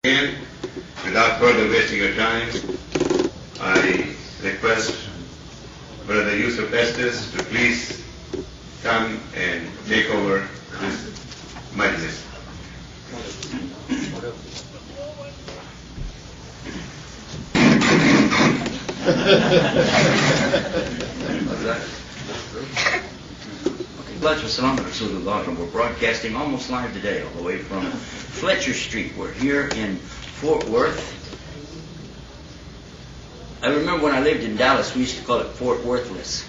And without further wasting your time, I request Brother Yusuf Estes to please come and take over this majlis. We're broadcasting almost live today, all the way from Fletcher Street. We're here in Fort Worth. I remember when I lived in Dallas, we used to call it Fort Worthless.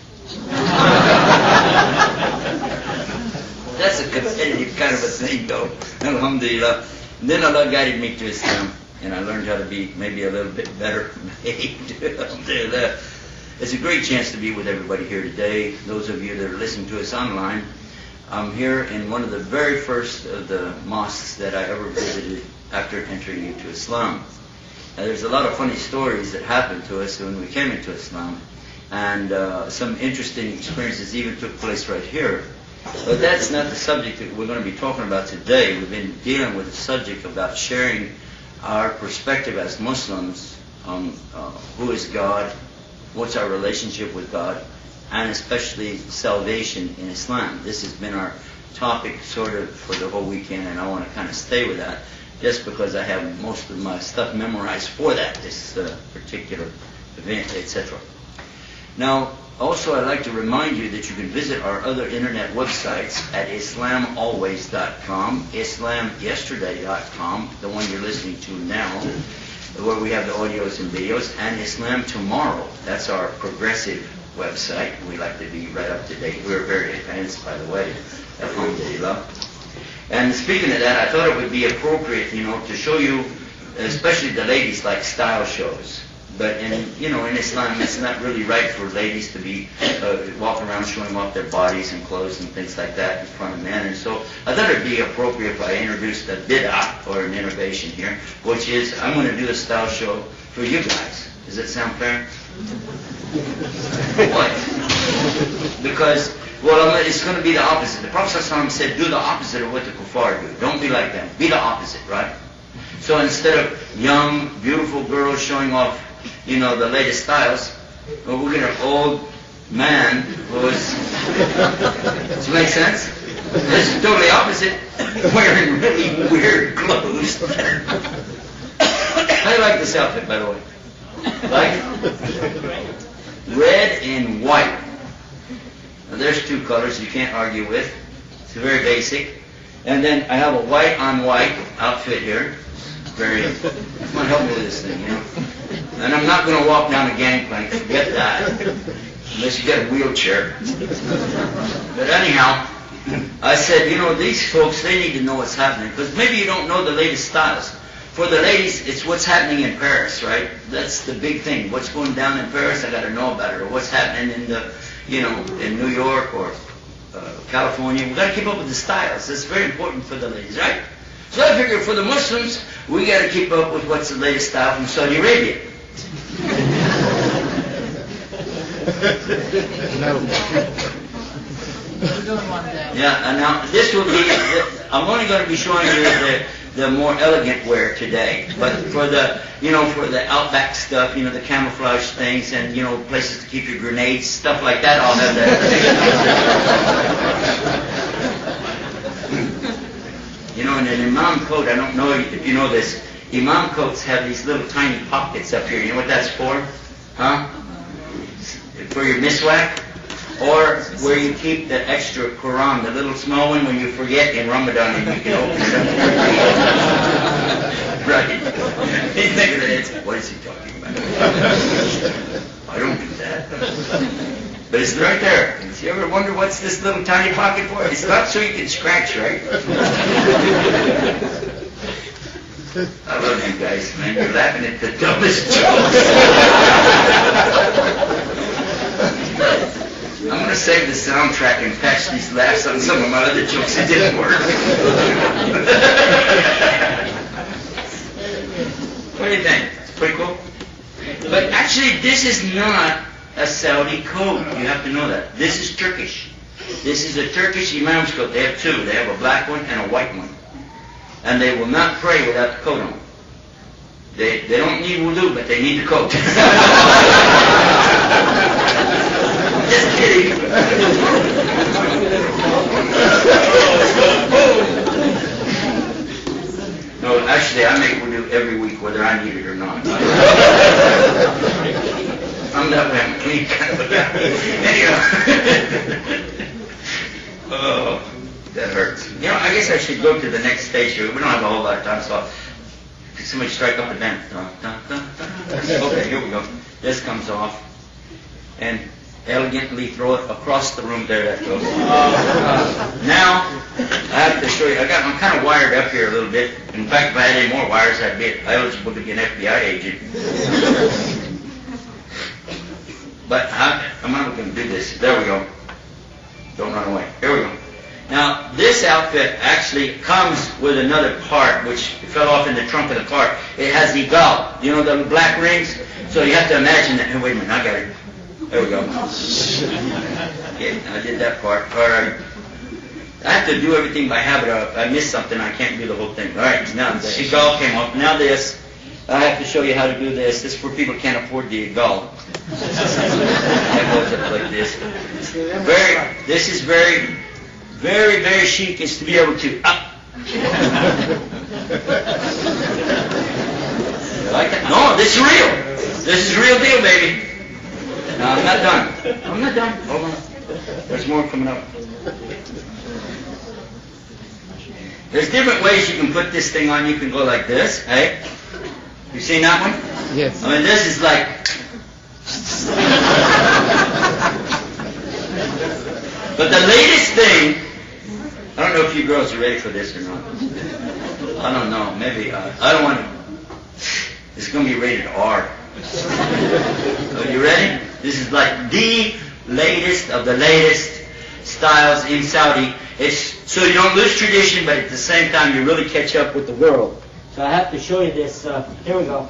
That's a competitive kind of a thing, though. Alhamdulillah. And then Allah guided me to Islam, and I learned how to be maybe a little bit better behaved. Alhamdulillah. It's a great chance to be with everybody here today. Those of you that are listening to us online, I'm here in one of the very first of the mosques that I ever visited after entering into Islam. Now, there's a lot of funny stories that happened to us when we came into Islam, and some interesting experiences even took place right here. But that's not the subject that we're going to be talking about today. We've been dealing with the subject about sharing our perspective as Muslims on who is God, what's our relationship with God, and especially salvation in Islam. This has been our topic sort of for the whole weekend, and I want to kind of stay with that just because I have most of my stuff memorized for that, this particular event, etc. Now, also I'd like to remind you that you can visit our other internet websites at ISLAAMalways.com, ISLAAMyesterday.com, the one you're listening to now, where we have the audios and videos, and Islam Tomorrow. That's our progressive website. We like to be right up to date. We're very advanced, by the way. Alhamdulillah. And speaking of that, I thought it would be appropriate, to show you, especially the ladies, like style shows. But in Islam, it's not really right for ladies to be walking around showing off their bodies and clothes and things like that in front of men. And so I thought it would be appropriate if I introduced a bid'ah, or an innovation here, which is I'm going to do a style show for you guys. Does that sound fair? What? Because, it's going to be the opposite. The Prophet ﷺ said, do the opposite of what the kuffar do. Don't be like them. Be the opposite, right? So instead of young, beautiful girls showing off, the latest styles, we're going to have an old man who's, does it make sense? This is totally opposite, wearing really weird clothes. How do you like this outfit, by the way? Like red and white. Now there's two colors you can't argue with. It's very basic. And then I have a white on white outfit here. Very, come on, help me with this thing, And I'm not going to walk down the gangplank, forget that. Unless you get a wheelchair. But anyhow, I said, these folks, they need to know what's happening. Because maybe you don't know the latest styles. For the ladies, it's what's happening in Paris, right? That's the big thing. What's going down in Paris, I got to know about it. Or what's happening in in New York or California. We've got to keep up with the styles. That's very important for the ladies, right? So I figure for the Muslims, we got to keep up with what's the latest style from Saudi Arabia. Yeah, and now this will be, I'm only going to be showing you the more elegant wear today. But for the, for the outback stuff, the camouflage things and, places to keep your grenades, stuff like that, I'll have that. In an imam coat, I don't know if you know this, imam coats have these little tiny pockets up here. You know what that's for? Huh? For your miswak? Or where you keep the extra Quran, the little small one when you forget in Ramadan and you can open it up. Right. He's thinking that what is he talking about? I don't do that. But it's right there. You ever wonder what's this little tiny pocket for? It's not so you can scratch, right? I love you guys, man. You're laughing at the dumbest jokes. I'm going to save the soundtrack and patch these laughs on some of my other jokes that didn't work. What do you think? It's pretty cool? But actually, this is not a Saudi coat. You have to know that. This is Turkish. This is a Turkish imam's coat. They have two. They have a black one and a white one. And they will not pray without the coat on. They don't need wudu, but they need the coat. Just kidding. No, actually, I make wudu every week, whether I need it or not. I'm that way. I'm a clean kind of a guy. Anyhow. Oh, that hurts. You know, I guess I should go to the next stage here. We don't have a whole lot of time, so could somebody strike up a band? Okay, here we go. This comes off. And elegantly throw it across the room. There that goes. Now, I have to show you. I'm kind of wired up here a little bit. In fact, if I had any more wires, I'd be eligible to be an FBI agent. But I'm not going to do this. There we go. Don't run away. Here we go. Now, this outfit actually comes with another part, which fell off in the trunk of the car. It has the gall. You know the black rings? So you have to imagine that. Hey, wait a minute. I got it. There we go. Yeah, I did that part. All right. I have to do everything by habit. If I miss something, I can't do the whole thing. All right. Now, the gall came off. Now this. I have to show you how to do this. This is for people who can't afford the gall. That goes up like this. This is very, very, very chic, is to be able to up. You like that? No, this is real. This is real deal, baby. No, I'm not done. I'm not done. Hold on. There's more coming up. There's different ways you can put this thing on. You can go like this, hey? You seen that one? Yes. I mean, this is like... But the latest thing, I don't know if you girls are ready for this or not. I don't know. Maybe, I don't want to... It's going to be rated R. Are you ready? This is like the latest of the latest styles in Saudi. It's so you don't lose tradition, but at the same time you really catch up with the world. So I have to show you this. Here we go.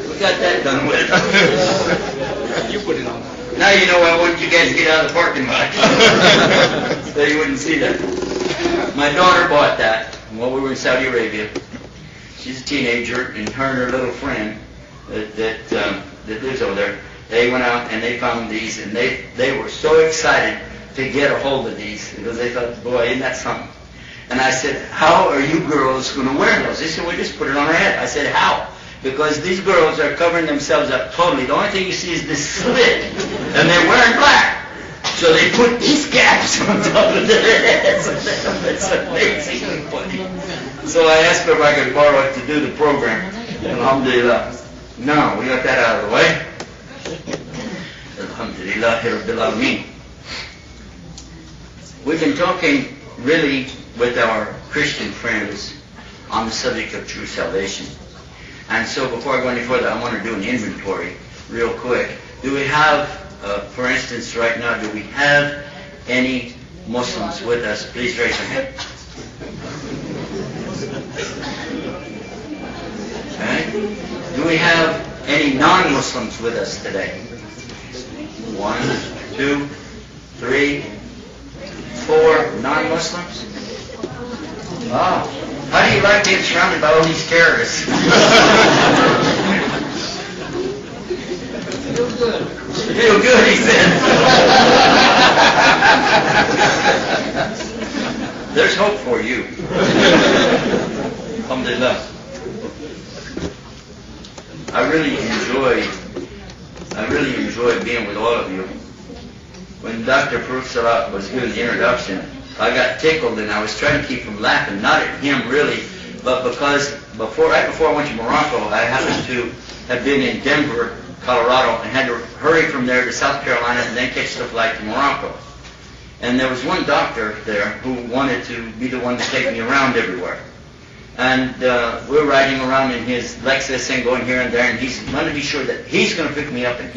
We got that done with. You put it on. Now you know I wanted you guys to get out of the parking lot. So you wouldn't see that. My daughter bought that while we were in Saudi Arabia. She's a teenager, and her and her little friend that lives over there, they went out and they found these, and they were so excited to get a hold of these because they thought, boy, isn't that something? And I said, how are you girls going to wear those? They said, well, just put it on our head. I said, how? Because these girls are covering themselves up totally. The only thing you see is this slit, and they're wearing black. So they put these gaps on top of their heads. It's amazingly funny. So I asked her if I could borrow it to do the program. Alhamdulillah. No, we got that out of the way. Alhamdulillah, Rabbil Alameen. We've been talking really with our Christian friends on the subject of true salvation. And so before I go any further, I want to do an inventory real quick. Do we have, for instance, right now, do we have any Muslims with us? Please raise your hand. Okay. Do we have any non-Muslims with us today? 1, 2, 3, 4 non-Muslims? Oh. How do you like being surrounded by all these terrorists? Feel good. Feel good, he said. There's hope for you. Alhamdulillah. I really enjoy being with all of you. When Dr. Farooq Salat was doing the introduction, I got tickled and I was trying to keep from laughing, not at him really, but because right before I went to Morocco, I happened to have been in Denver, Colorado, and had to hurry from there to South Carolina and then catch the flight to Morocco. And there was one doctor there who wanted to be the one to take me around everywhere. And we're riding around in his Lexus and going here and there, and he's going to be sure that he's going to pick me up and